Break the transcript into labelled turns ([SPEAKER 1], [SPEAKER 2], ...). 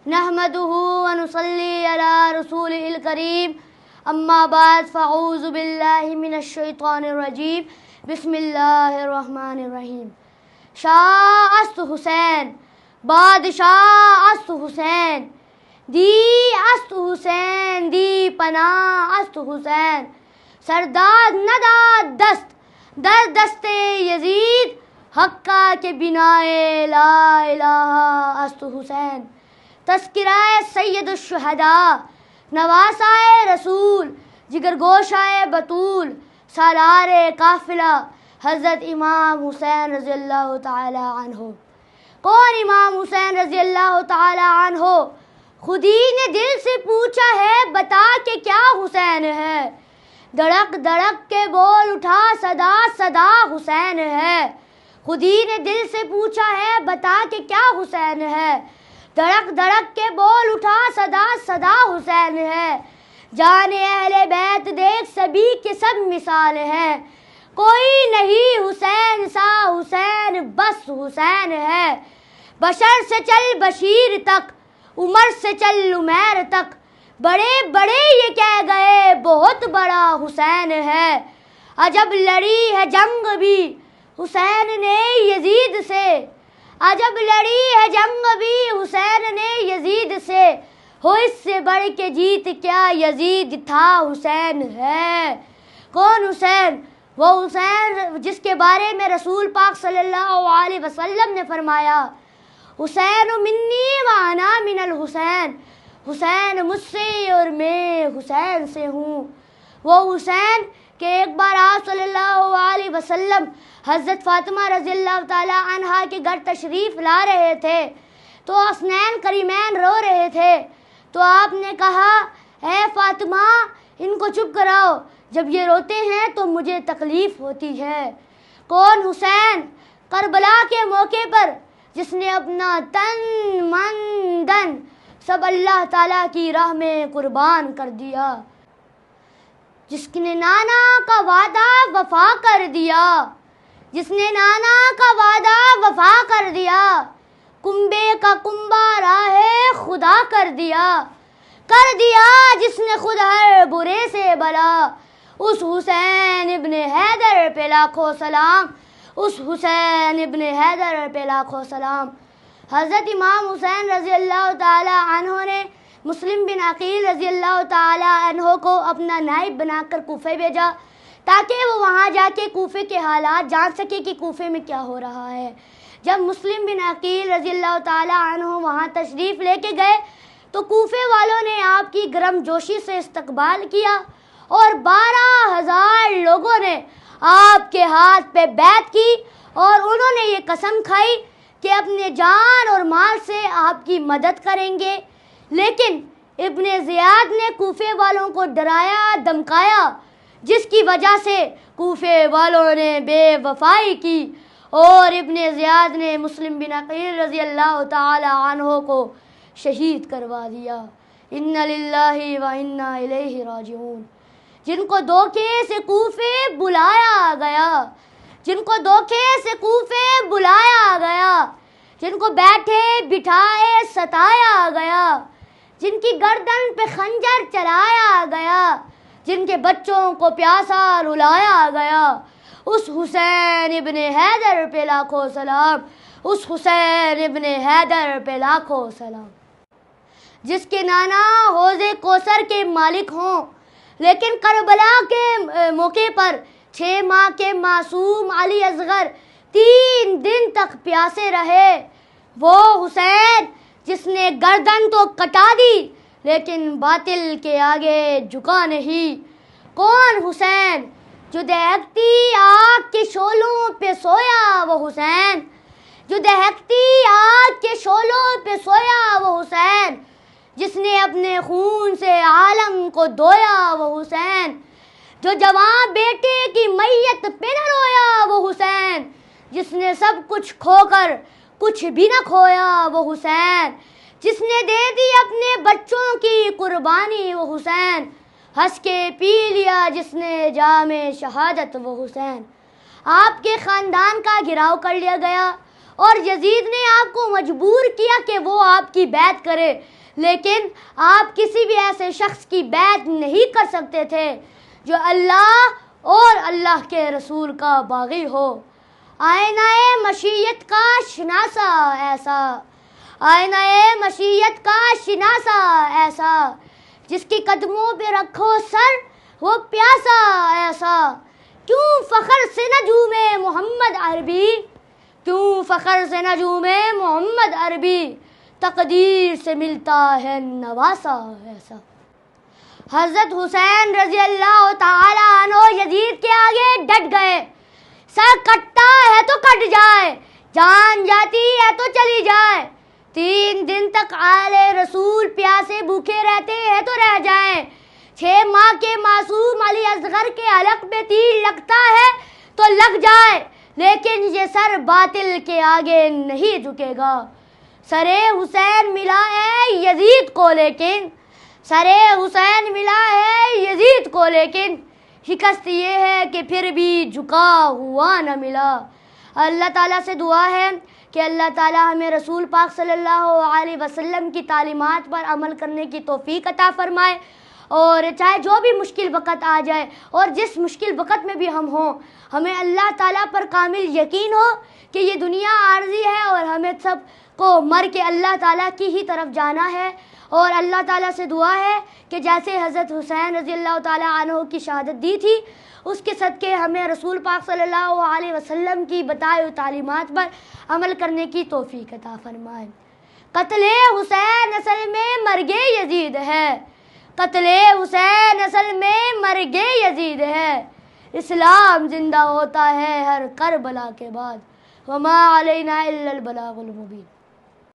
[SPEAKER 1] نحمده ونصلي على رسوله الكريم اما بعد فاعوذ باللہ من الشیطان الرجیم بسم اللہ الرحمن الرحیم. شاہ است حسین بادشاہ است حسین دی است حسین دی پناہ است حسین سرداد نداد دست در دست یزید حقہ کے بنائے لا الہ است حسین. تذکرہ سید الشہداء نواسائے رسول جگر گوشائے بطول سالار قافلہ حضرت امام حسین رضی اللہ تعالی عنہ. کون امام حسین رضی اللہ تعالی عنہ؟ خودی نے دل سے پوچھا ہے بتا کہ کیا حسین ہے. دڑک دڑک کے بول اٹھا صدا صدا حسین ہے. خودی نے دل سے پوچھا ہے بتا کہ کیا حسین ہے. دڑک دڑک کے بول اٹھا صدا صدا حسین ہے. جان اہل بیت دیکھ سبھی کے سب مثال ہیں. کوئی نہیں حسین سا حسین بس حسین ہے. بشر سے چل بشیر تک عمر سے چل عمیر تک بڑے بڑے یہ کہہ گئے بہت بڑا حسین ہے. عجب لڑی ہے جنگ بھی حسین نے یزید سے. عجب لڑی ہے جنگ بھی حسین نے یزید سے. ہو اس سے بڑھ کے جیت کیا یزید تھا حسین ہے. کون حسین؟ وہ حسین جس کے بارے میں رسول پاک صلی اللہ علیہ وسلم نے فرمایا حسین منی وانا من الحسین. حسین مجھ سے اور میں حسین سے ہوں. وہ حسین کہ ایک بار آپ صلی اللہ علیہ وسلم حضرت فاطمہ رضی اللہ تعالی عنہا کے گھر تشریف لا رہے تھے تو حسنین کریمین رو رہے تھے. تو آپ نے کہا اے فاطمہ ان کو چپ کراؤ، جب یہ روتے ہیں تو مجھے تکلیف ہوتی ہے. کون حسین؟ کربلا کے موقع پر جس نے اپنا تن من دن سب اللہ تعالیٰ کی راہ میں قربان کر دیا. جس نے نانا کا وعدہ وفا کر دیا. جس نے نانا کا وعدہ وفا کر دیا. کنبے کا کنبہ راہ خدا کر دیا. کر دیا جس نے خود ہر برے سے بلا. اس حسین ابن حیدر پہ لاکھوں سلام. اس حسین ابن حیدر پہ لاکھوں سلام. حضرت امام حسین رضی اللہ تعالی عنہ نے مسلم بن عقیل رضی اللہ تعالی عنہ کو اپنا نائب بنا کر کوفے بھیجا تاکہ وہ وہاں جا کے کوفے کے حالات جان سکے کہ کوفے میں کیا ہو رہا ہے. جب مسلم بن عقیل رضی اللہ تعالی عنہ وہاں تشریف لے کے گئے تو کوفے والوں نے آپ کی گرم جوشی سے استقبال کیا اور 12,000 لوگوں نے آپ کے ہاتھ پہ بیعت کی اور انہوں نے یہ قسم کھائی کہ اپنے جان اور مال سے آپ کی مدد کریں گے. لیکن ابن زیاد نے کوفے والوں کو ڈرایا دھمکایا جس کی وجہ سے کوفے والوں نے بے وفائی کی اور ابن زیاد نے مسلم بن عقیل رضی اللہ تعالی عنہ کو شہید کروا دیا. ان للہ و انا الیہ راجعون. جن کو دھوکے سے کوفے بلایا گیا، جن کو دھوکے سے کوفے بلایا گیا، جن کو بیٹھے بٹھائے ستایا گیا، جن کی گردن پہ خنجر چلایا گیا، جن کے بچوں کو پیاسا رلایا گیا، اس حسین ابن حیدر پہ لاکھوں سلام. اس حسین ابن حیدر پہ لاکھوں سلام. جس کے نانا حوض کوثر کے مالک ہوں لیکن کربلا کے موقع پر 6 ماہ کے معصوم علی اصغر 3 دن تک پیاسے رہے. وہ حسین جس نے گردن تو کٹا دی لیکن باطل کے آگے جھکا نہیں. کون حسین؟ جو دہکتی آگ کے شعلوں پہ سویا وہ حسین. جو دہکتی آگ کے شعلوں پہ سویا وہ حسین. جس نے اپنے خون سے عالم کو دھویا وہ حسین. جو جوان بیٹے کی میت پہ نہ رویا وہ حسین. جس نے سب کچھ کھو کر کچھ بھی نہ کھویا وہ حسین. جس نے دے دی اپنے بچوں کی قربانی وہ حسین. ہنس کے پی لیا جس نے جام شہادت وہ حسین. آپ کے خاندان کا گھراؤ کر لیا گیا اور یزید نے آپ کو مجبور کیا کہ وہ آپ کی بیعت کرے، لیکن آپ کسی بھی ایسے شخص کی بیعت نہیں کر سکتے تھے جو اللہ اور اللہ کے رسول کا باغی ہو۔ آئینہ مشیت کا شناسا ایسا، آئینہ مشیت کا شناسا ایسا، جس کی قدموں پہ رکھو سر وہ پیاسا ایسا، کیوں فخر سے نہ جھومے محمد عربی، کیوں فخر سے نہ جھومے محمد عربی، تقدیر سے ملتا ہے نواسا ایسا۔ حضرت حسین رضی اللہ تعالی عنہ یزید کے آگے ڈٹ گئے، سر کٹتا ہے تو کٹ جائے، جان جاتی ہے تو چلی جائے، 3 دن تک آل رسول پیاسے بھوکے رہتے ہیں تو رہ جائیں، 6 ماہ کے معصوم علی اصغر کے حلق میں تیر لگتا ہے تو لگ جائے، لیکن یہ سر باطل کے آگے نہیں جھکے گا۔ سر حسین ملا ہے یزید کو لیکن، سر حسین ملا ہے یزید کو لیکن، شکست یہ ہے کہ پھر بھی جھکا ہوا نہ ملا۔ اللہ تعالیٰ سے دعا ہے کہ اللہ تعالیٰ ہمیں رسول پاک صلی اللہ علیہ وسلم کی تعلیمات پر عمل کرنے کی توفیق عطا فرمائے، اور چاہے جو بھی مشکل وقت آ جائے اور جس مشکل وقت میں بھی ہم ہوں، ہمیں اللہ تعالیٰ پر کامل یقین ہو کہ یہ دنیا عارضی ہے اور ہمیں سب کو مر کے اللہ تعالیٰ کی ہی طرف جانا ہے۔ اور اللہ تعالیٰ سے دعا ہے کہ جیسے حضرت حسین رضی اللہ تعالیٰ عنہ کی شہادت دی تھی، اس کے صدقے ہمیں رسول پاک صلی اللہ علیہ وسلم کی بتائی ہوئی تعلیمات پر عمل کرنے کی توفیق عطا فرمائے۔ قتل حسین اصل میں مرگ یزید ہے، قتل حسین اصل میں مرگ یزید ہے، اسلام زندہ ہوتا ہے ہر کربلا کے بعد، وما علینا الا البلاغ المبین۔